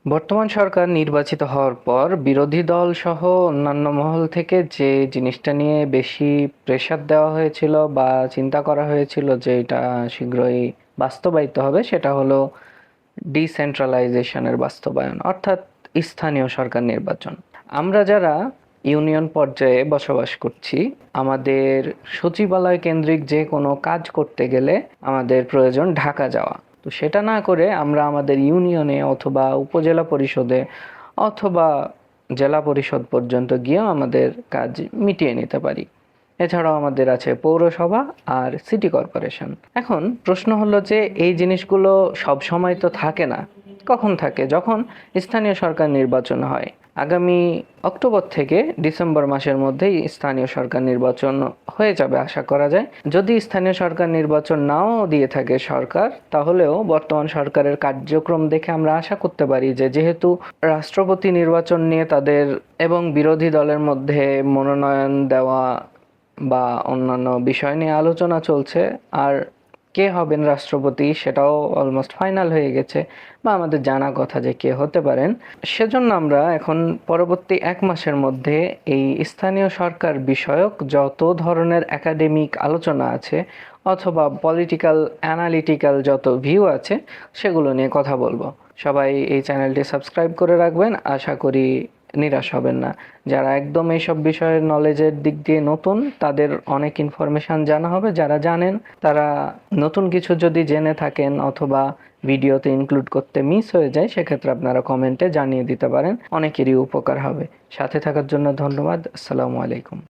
বর্তমান সরকার নির্বাচিত হওয়ার পর বিরোধী দল সহ অন্যান্য মহল থেকে যে জিনিসটা নিয়ে বেশি প্রেসার দেওয়া হয়েছিল বা চিন্তা করা হয়েছিল যে এটা শীঘ্রই বাস্তবায়িত হবে, সেটা হলো ডিসেন্ট্রালাইজেশনের বাস্তবায়ন, অর্থাৎ স্থানীয় সরকার নির্বাচন। আমরা যারা ইউনিয়ন পর্যায়ে বসবাস করছি, আমাদের সচিবালয় কেন্দ্রিক যে কোনো কাজ করতে গেলে আমাদের প্রয়োজন ঢাকা যাওয়া। তো সেটা না করে আমরা আমাদের ইউনিয়নে অথবা উপজেলা পরিষদে অথবা জেলা পরিষদ পর্যন্ত গিয়েও আমাদের কাজ মিটিয়ে নিতে পারি। এছাড়াও আমাদের আছে পৌরসভা আর সিটি কর্পোরেশন। এখন প্রশ্ন হলো যে এই জিনিসগুলো সব সময় তো থাকে না। কখন থাকে? যখন স্থানীয় সরকার নির্বাচন হয়। আগামী অক্টোবর থেকে ডিসেম্বর মাসের মধ্যেই স্থানীয় সরকার নির্বাচন হয়ে যাবে আশা করা যায়। যদি স্থানীয় সরকার নির্বাচন নাও দিয়ে থাকে সরকার, তাহলেও বর্তমান সরকারের কার্যক্রম দেখে আমরা আশা করতে পারি যে যেহেতু রাষ্ট্রপতি নির্বাচন নিয়ে তাদের এবং বিরোধী দলের মধ্যে মনোনয়ন দেওয়া বা অন্যান্য বিষয় নিয়ে আলোচনা চলছে, আর কে হবেন রাষ্ট্রপতি সেটাও অলমোস্ট ফাইনাল হয়ে গেছে বা আমাদের জানা কথা যে কে হতে পারেন। সেজন্য আমরা এখন পরবর্তী 1 মাসের মধ্যে এই স্থানীয় সরকার বিষয়ক যত ধরনের একাডেমিক আলোচনা আছে অথবা পলিটিক্যাল অ্যানালিটিক্যাল যত ভিউ আছে সেগুলো নিয়ে কথা বলবো। সবাই এই চ্যানেলটি সাবস্ক্রাইব করে রাখবেন, আশা করি নিরাশ হবেন না। যারা একদম এইসব বিষয়ের নলেজের দিক দিয়ে নতুন, তাদের অনেক ইনফরমেশন জানা হবে। যারা জানেন, তারা নতুন কিছু যদি জেনে থাকেন অথবা ভিডিওতে ইনক্লুড করতে মিস হয়ে যায়, সেক্ষেত্রে আপনারা কমেন্টে জানিয়ে দিতে পারেন, অনেকেরই উপকার হবে। সাথে থাকার জন্য ধন্যবাদ। আসসালামু আলাইকুম।